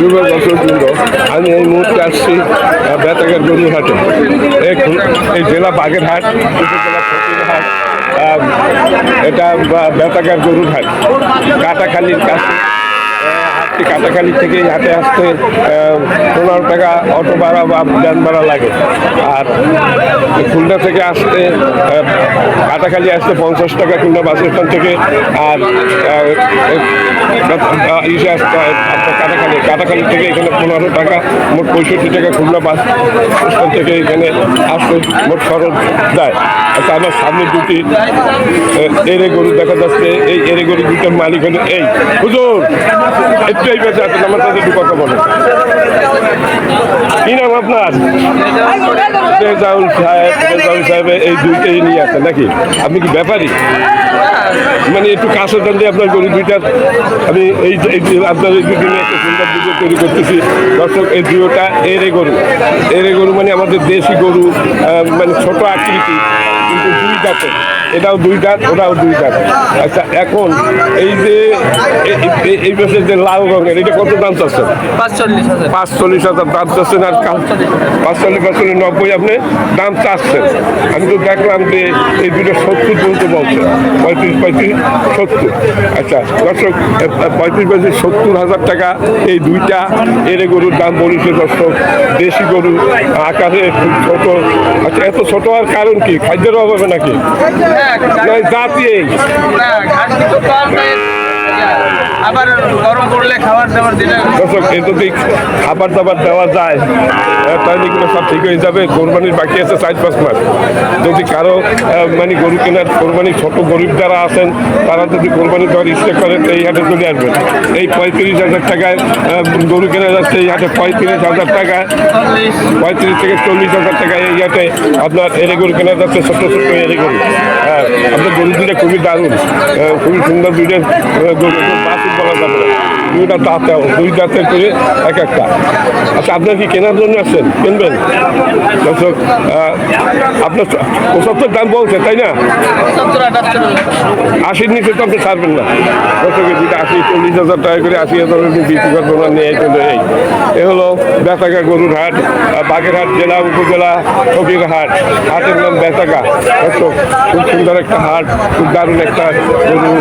শুভ দর্শকবৃন্দ, আমি এই মুহূর্তে আসছি বেতাগের গরুর হাটে। এই জেলা বাগেরহাট, উপজেলা ফকিরহাট, এটা বেতাগের গরুর হাট। কাটাখালীর কাছে কাটাখালী থেকে হাটে আসতে 15 টাকা অটো ভাড়া বা যান ভাড়া লাগে। আর খুলনা থেকে আসতে কাটাখালী আসতে 50 টাকা খুলনা বাস স্ট্যান্ড থেকে। আর ইসে আসতে কাটাখালী থেকে এখানে 15 টাকা, মোট 65 টাকা খুলনা বাস স্ট্যান্ড থেকে এখানে আসতে মোট খরচ যায়। আচ্ছা, আমার সামনে দুটি এরে গরু দেখা যাচ্ছে। এই এরে গরু দুটোর মালিক হলো এই হুজুর। একটু এই বেঁচে আছেন, আমার সাথে একটু কথা বলেন। কি নাম আপনার? রেজাউল সাহেব এই দুইটাই নিয়ে আসেন নাকি? আপনি কি ব্যাপারী? মানে একটু কাছে টানলে আপনার গরু দুইটার আমি এই আপনার এই দুদিনে একটা সুন্দর ভিডিও তৈরি করতেছি। দর্শক, এই দুটোটা এরে গরু মানে আমাদের দেশি গরু, মানে ছোট আকৃতি, কিন্তু দুই দাঁতের। এটাও দুই দাঁত, ওটাও দুই দাঁত। আচ্ছা, এখন এই যে এই বছর যে লাল রঙের, এটা কত দাম চাচ্ছেন? 45,000 দাম চাচ্ছেন। আর 45, 90 আপনি দাম চাচ্ছেন। আমি তো দেখলাম যে এই দুটো 70 বলতে বলছেন, 35, 70। আচ্ছা দর্শক, 35, 70,000 টাকা এই দুইটা এরে গরুর দাম বলেছে। দর্শক, দেশি গরু আকারে খুব ছোট। আচ্ছা, এত ছোট হওয়ার কারণ কি? খাদ্যের অভাবে নাকি? জাতি আবার গরম করলে খাবার দাবার দিলে দর্শক, এ যদি খাবার দাবার দেওয়া যায় তাহলে এগুলো সব ঠিক হয়ে যাবে। কোরবানির বাকি আছে 4-5 মাস। যদি কারো মানে গরু কেনার, কোরবানির ছোট গরিব যারা আছেন তারা যদি কোরবানি দেওয়ার ইচ্ছে করেন তো এই হাটে চলে আসবেন। এই 35,000 টাকায় গরু কেনা যাচ্ছে এই হাটে। 35,000 টাকায় 35 থেকে 40,000 টাকায় এই হাটে আপনার এরে গরু কেনা যাচ্ছে, ছোট ছোট এরে গরু। হ্যাঁ, আপনার গরু দুটো খুবই দারুণ, খুবই সুন্দর। দুইটা গরু বাছুর বলা যাবে না, দুইটা দাঁতে, দুই দাঁতের করে এক একটা। আচ্ছা, আপনার কি কেনার জন্য আসছেন? কিনবেন? দর্শক, আপনার 75 দাম বলছে, তাই না? 80-র নিচে তো আপনি ছাড়বেন না। দর্শকের দুইটা 40,000 টাকা করে 80,000 বিক্রি করবো না, নিয়ে এ হলো বেতাগা গরুর হাট, বাগেরহাট জেলা উপজেলা ফকিরহাট। হাটের নাম বেতাগা। দর্শক, খুব সুন্দর একটা হাট, খুব দারুণ একটা গরু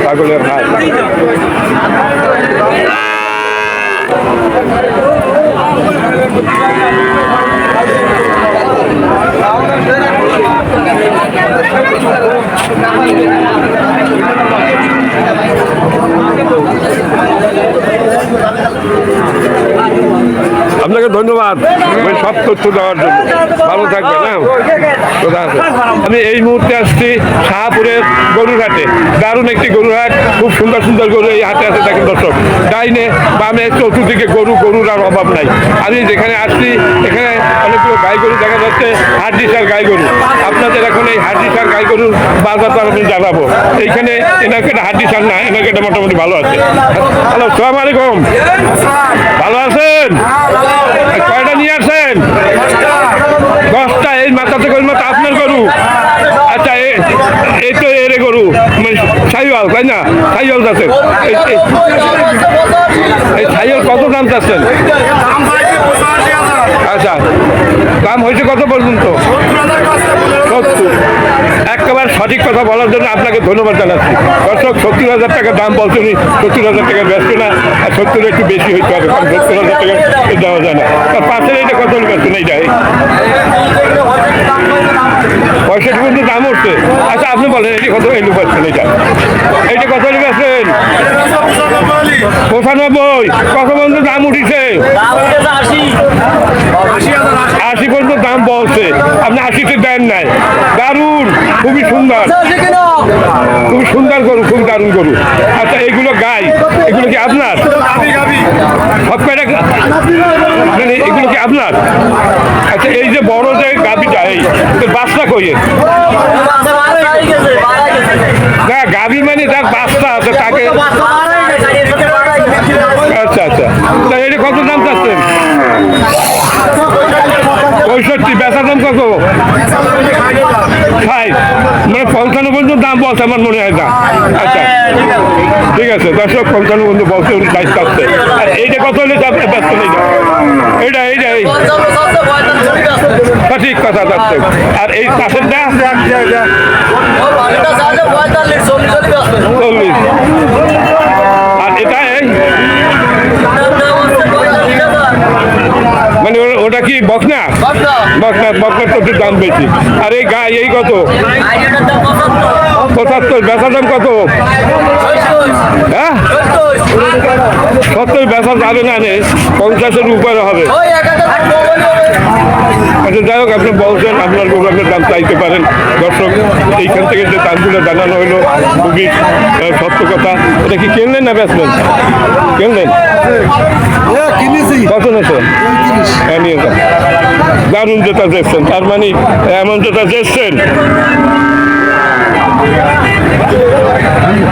ছাগলের হাট। আপনাকে ধন্যবাদ সব তথ্য দেওয়ার জন্য। ভালো থাকবেন। আমি এই মুহূর্তে আসছি শাহপুরের গরুর হাটে। দারুণ একটি গরুর হাট, খুব সুন্দর সুন্দর গরু এই হাটে আছে। দেখেন দর্শক, ডাইনে বামে চতুর্দিকে গরুর আর অভাব নাই। আমি যেখানে আসছি এখানে অনেকগুলো গাই গরু দেখা যাচ্ছে, হাড্ডিসার গাই গরু। আপনাদের এখন এই হাড্ডিসার গাই গরুর বাজারটা আমি জানাবো। এইখানে এনাকে হাড্ডিসার না, এনাকে মোটামুটি ভালো আছে। হ্যালো, আসসালামু আলাইকুম। ভালো আছেন? কয়টা নিয়ে আসেন? 10টা। এই মাথা থেকে ওই মাথা আপনার গরু? আচ্ছা, এই তো এরে গরু সাইওয়াল, তাই না? সাইওয়াল যাচ্ছেন। এই সাইওয়াল কত দাম চাচ্ছেন? আচ্ছা, দাম হয়েছে কত পর্যন্ত? 70। একেবারে সঠিক কথা বলার জন্য আপনাকে ধন্যবাদ জানাচ্ছি। দর্শক, 70,000 টাকা দাম বলছেন, 70,000 টাকা ব্যস্ত না। আর 70 একটু বেশি হইতে হবে, কারণ 70,000 টাকা দেওয়া যায় না। তার পাশের এটা কত ব্যস্ত নেই, এইটাই 65 পর্যন্ত দাম উঠছে। আচ্ছা, আপনি বলেন এটি কত এলু পাচ্ছেন? এইটা কত এলু পাচ্ছেন? 95। কত পর্যন্ত দাম উঠিছে? 80 পর্যন্ত দাম বলছে। আপনি 80-তে দেন নাই। দারুণ, খুবই সুন্দর, খুবই সুন্দর গরু, খুব দারুণ গরু। আচ্ছা, এইগুলো গাই, এগুলো কি আপনার? সব কয়টা এগুলো কি আপনার? আচ্ছা, এই যে বড় যে গাভিটা, এই বাচ্চা কইয়ে না, গাভি মানে যার বাচ্চা আছে তাকে। আচ্ছা আচ্ছা, এটা কত দাম চাচ্ছেন? 65। বেচার দাম কত? 60 মানে 55 পর্যন্ত দাম বলছে আমার মনে হয় দাম। আচ্ছা ঠিক আছে দর্শক 55 পর্যন্ত বলছে উনি দায়িত্ব আসছে। আর এইটা কত হলে আপনি ব্যস্ত নেই এইটা এই সঠিক কথা দর্শক। আর এই পাশেরটা 40 আর এটা মানে ওটা কি বকনা বকনার তো একটু দাম বেশি। আর এই গায়ে এই কত 75 বেচা দাম কত? হ্যাঁ 70 বেচা যাবে না রে 50-এর উপরে হবে। আচ্ছা যাই হোক আপনি বলছেন আপনার আপনার দাম চাইতে পারেন। দর্শক এইখান থেকে যে দামগুলো জানানো হলো খুবই সত্য কথা। এটা কি কিনলেন না বেচলেন? কিনলেন কত নেছেন? হ্যাঁ নিয়ে যান। দারুণ জুতা দেখছেন, তার মানে এমন জুতা দেখছেন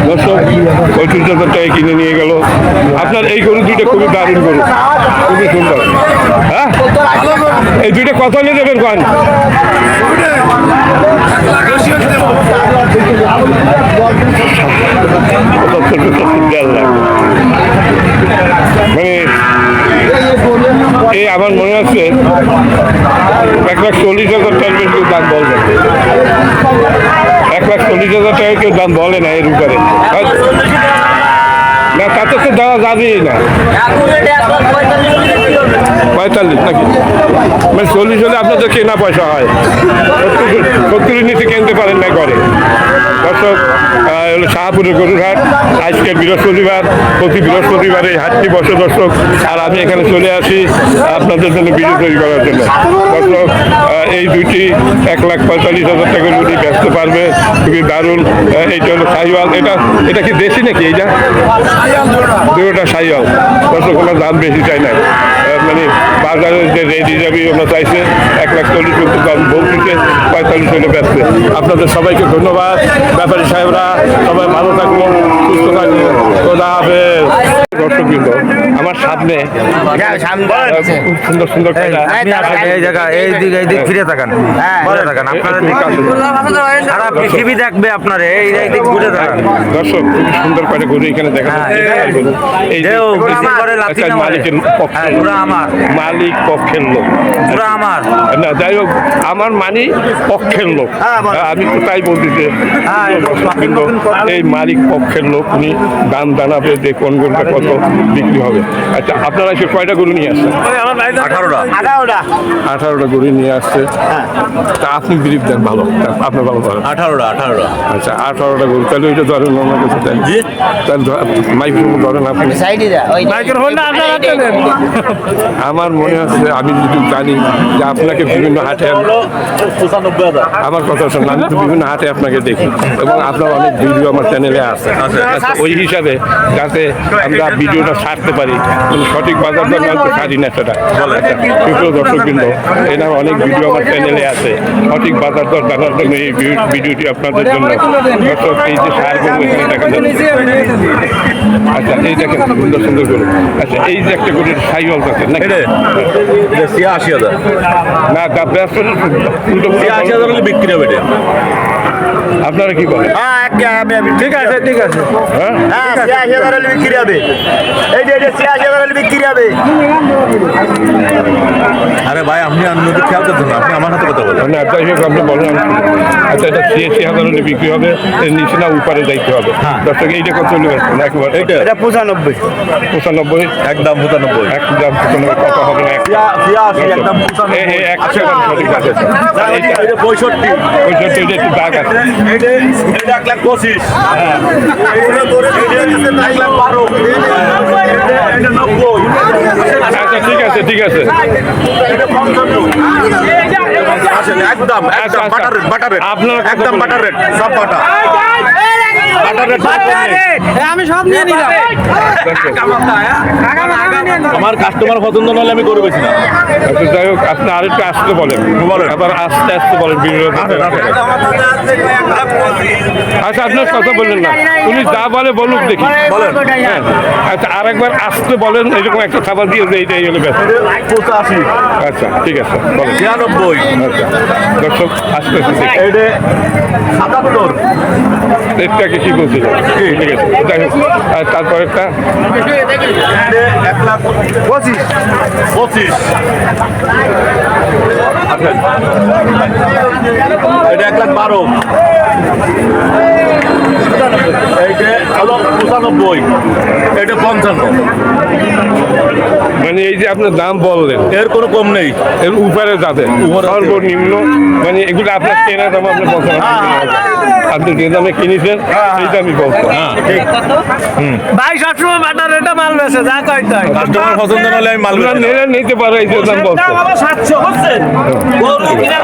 দর্শক 35,000 টাকা কিনে নিয়ে গেল। আপনার এই গরু দুইটা খুবই দারুণ গরু, খুবই সুন্দর। হ্যাঁ এই দুইটা কত নিয়ে দেবেন কন? মানে এই আমার মনে হচ্ছে 1,40,000 টাকার বেশি দাম বলবেন। 1,40,000 টাকা কেউ দাম বলে না এর উপরে না, তাতে তো দেওয়া যাবেই না। 45 নাকি মানে 40 হলে আপনাদের কেনা পয়সা হয়, 70 নিচে কিনতে পারেন না করে। দর্শক হলো শাহপুরের গরুর হাট। আজকে বৃহস্পতিবার, প্রতি বৃহস্পতিবার এই হাটটি বসে দর্শক। আর আমি এখানে চলে আসি আপনাদের জন্য ভিডিও তৈরি করার জন্য। দর্শক এই দুইটি 1,45,000 টাকা গরু বেচতে পারবে, খুবই দারুণ। এইটা হলো শাহিওয়াল। এটা কি দেশি নাকি? এইটা দুটোটা শাহিওয়াল। দর্শক ওনার দাম বেশি চাই না, মানে বাজারে যে রেট হিসাবে ওরা চাইছে 1,40,000 কিন্তু দাম বলতেছে, 45 হলে বেচছে। আপনাদের সবাইকে ধন্যবাদ। ব্যাপারী সাহেবরা সবাই ভালো থাকুন, সুস্থ থাকুন, খোদা হাফেজ। দর্শকবৃন্দ আমার সামনে খুব সুন্দর সুন্দর এই জায়গা এই দিক ফিরে তাকান, সারা পৃথিবী দেখবে আপনার এই দিক ঘুরে তাকান। দর্শক খুব সুন্দর করে গরু এখানে দেখা এই মালিকের মালিক পক্ষের লোক আমার না, যাই হোক আমার মানি পক্ষের লোক, আমি তো তাই বলতেছি। কিন্তু এই মালিক পক্ষের লোক উনি দাম জানাবে যে কোন গরুটা কত বিক্রি হবে। আচ্ছা আপনারা এসে কয়টা গরু নিয়ে আসছেন? 18টা গরু নিয়ে আসছে। তা আপনি বিলিভ দেন ভালো, আপনার ভালো ধরেন 18টা। আচ্ছা 18টা গরু, তাহলে ওইটা ধরেন আমার কাছে দেন, তাহলে মাইক্রোফোন ধরেন আপনি। আমার মনে হচ্ছে আমি যদি জানি যে আপনাকে বিভিন্ন হাটে আমার কথা শুনুন, আমি তো বিভিন্ন হাটে আপনাকে দেখি এবং আপনার অনেক ভিডিও আমার চ্যানেলে আছে। আচ্ছা ওই হিসাবে যাতে আমরা ভিডিওটা ছাড়তে পারি, কিন্তু সঠিক বাজার দর না তো ছাড়ি না সেটা। সুপ্রিয় দর্শকবৃন্দ, এনার অনেক ভিডিও আমার চ্যানেলে আছে, সঠিক বাজার দর জানার জন্য এই ভিডিওটি আপনাদের জন্য। দর্শক এই যে সারগুলো এখানে দেখা যাচ্ছে, আচ্ছা এই দেখেন সুন্দর সুন্দর গরু। আচ্ছা এই যে একটা গরুর সাইওয়াল দেখেন না, 80,000 না তা ব্যস্ত বিক্রি হবে। আপনারা কি বলেন? ঠিক আছে ঠিক আছে, হ্যাঁ 80,000 বিক্রি হবে। এই যে 80,000 বিক্রি হবে। আরে ভাই আপনি অন্যদের খেয়াল করছেন না, আপনি আমার হাতে কথা বলেন। না যাই হোক আপনি বলেন। আচ্ছা এটা 86,000 হলে বিক্রি হবে, এর নিচে না উপরে যাইতে হবে। দর্শক এইটা কত নেবেন? একবার এটা 95 95 একদম 95 একদম 95 কত হবে না? একদম 95 একশো সঠিক আছে। এইটা 65 65 এটা একটু দাগ আছে। এটা 1,25,000 আচ্ছা ঠিক আছে ঠিক আছে। একদম বাটার রেট আপনার একদম বাটার রেট সব বাটা আমি সব নিয়ে নিলাম। আমার কাস্টমার পছন্দ নলে আমি গরু বেশি না। আচ্ছা, যাই হোক আপনি আরেকটু আসতে বলেন আবার আস্তে আস্তে বলেন আচ্ছা আপনার কথা বললেন না উনি যা বলে বলুক দেখি হ্যাঁ আচ্ছা আরেকবার আসতে বলেন এরকম একটা খাবার দিয়ে যে এইটাই হলো ব্যাস 85, আচ্ছা ঠিক আছে বলেন 93, আচ্ছা দর্শক আসতে এইটা 77, এটাকে কি বলছিল ঠিক আছে যাই হোক আর তারপর একটা এইটা 1,25,000, 25, আচ্ছা এটা 1,12,000, এইটা হলো 95, এটা 55, মানে এই যে আপনার দাম বললেন এর কোনো কম নেই। এর উপরে যাবে সর্বনিম্ন মানে এগুলো আপনার কেনা দাম আপনি বলছেন আপনি যে দামে কিনেছেন সেই দামই বলছেন ভাই সবসময় বাটার রেটে মাল বেছে যা কয় তাই। কাস্টমার পছন্দ নলে আমি মাল আপনার বেচি না। নেড়ে নিতে পারে এই যে দাম বলছেন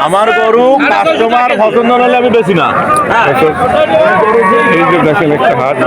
আমার গরু কাস্টমার পছন্দ নলে আমি বেশি না। দর্শক, এই যে দেখেন একটা হাট